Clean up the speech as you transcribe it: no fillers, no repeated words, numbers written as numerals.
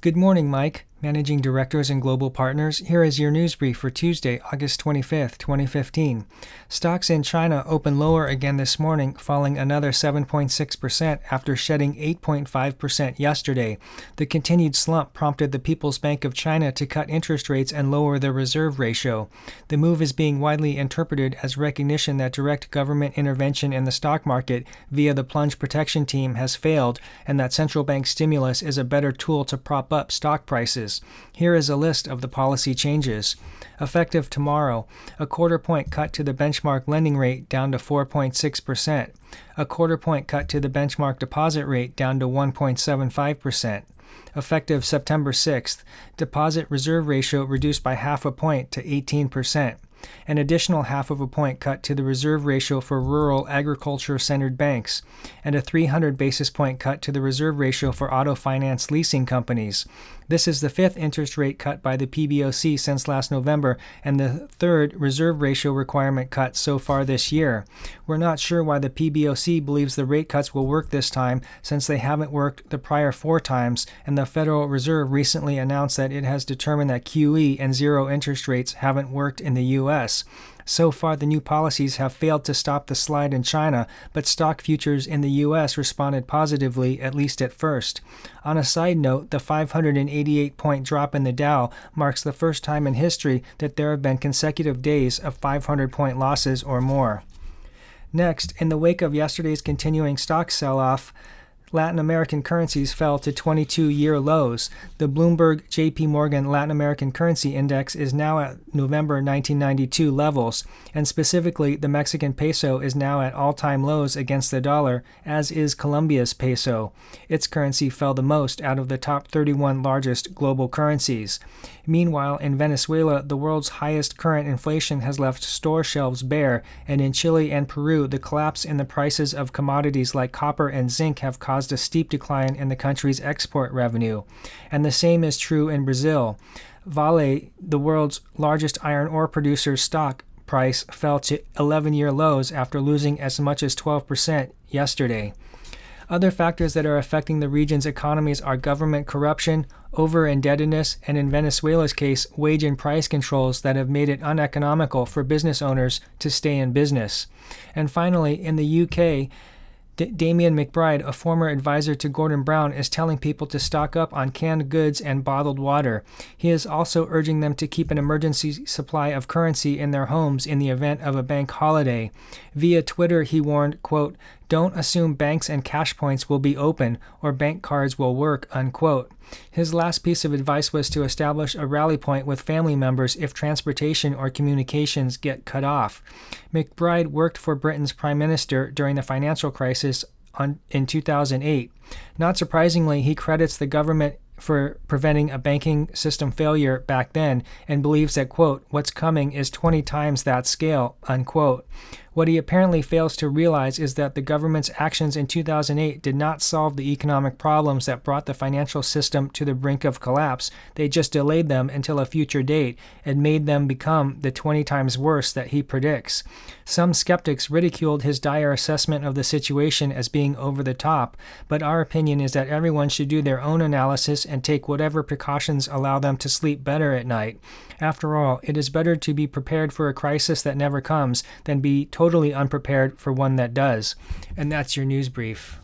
Good morning, Mike. Managing Directors and Global Partners, here is your news brief for Tuesday, August 25th, 2015. Stocks in China opened lower again this morning, falling another 7.6% after shedding 8.5% yesterday. The continued slump prompted the People's Bank of China to cut interest rates and lower their reserve ratio. The move is being widely interpreted as recognition that direct government intervention in the stock market via the plunge protection team has failed, and that central bank stimulus is a better tool to prop up stock prices. Here is a list of the policy changes. Effective tomorrow, a quarter-point cut to the benchmark lending rate down to 4.6%, a quarter-point cut to the benchmark deposit rate down to 1.75%. Effective September 6th, deposit reserve ratio reduced by half a point to 18%. An additional half of a point cut to the reserve ratio for rural agriculture-centered banks, and a 300 basis point cut to the reserve ratio for auto finance leasing companies. This is the fifth interest rate cut by the PBOC since last November and the third reserve ratio requirement cut so far this year. We're not sure why the PBOC believes the rate cuts will work this time, since they haven't worked the prior 4 times, and the Federal Reserve recently announced that it has determined that QE and zero interest rates haven't worked in the U.S. So far, the new policies have failed to stop the slide in China, but stock futures in the U.S. responded positively, at least at first. On a side note, the 588-point drop in the Dow marks the first time in history that there have been consecutive days of 500-point losses or more. Next, in the wake of yesterday's continuing stock sell-off, Latin American currencies fell to 22-year lows. The Bloomberg JP Morgan Latin American Currency Index is now at November 1992 levels, and specifically the Mexican peso is now at all-time lows against the dollar, as is Colombia's peso. Its currency fell the most out of the top 31 largest global currencies. Meanwhile, in Venezuela, the world's highest current inflation has left store shelves bare, and in Chile and Peru, the collapse in the prices of commodities like copper and zinc have caused a steep decline in the country's export revenue. And the same is true in Brazil. Vale, the world's largest iron ore producer's stock price fell to 11-year lows after losing as much as 12% yesterday. Other factors that are affecting the region's economies are government corruption, over-indebtedness, and in Venezuela's case, wage and price controls that have made it uneconomical for business owners to stay in business. And finally, in the UK, Damian McBride, a former advisor to Gordon Brown, is telling people to stock up on canned goods and bottled water. He is also urging them to keep an emergency supply of currency in their homes in the event of a bank holiday. Via Twitter, he warned, quote, "Don't assume banks and cash points will be open or bank cards will work," unquote. His last piece of advice was to establish a rally point with family members if transportation or communications get cut off. McBride worked for Britain's Prime Minister during the financial crisis in 2008. Not surprisingly, he credits the government for preventing a banking system failure back then and believes that, quote, "what's coming is 20 times that scale," unquote. What he apparently fails to realize is that the government's actions in 2008 did not solve the economic problems that brought the financial system to the brink of collapse. They just delayed them until a future date and made them become the 20 times worse that he predicts. Some skeptics ridiculed his dire assessment of the situation as being over the top, but our opinion is that everyone should do their own analysis and take whatever precautions allow them to sleep better at night. After all, it is better to be prepared for a crisis that never comes than be totally unprepared for one that does. And that's your news brief.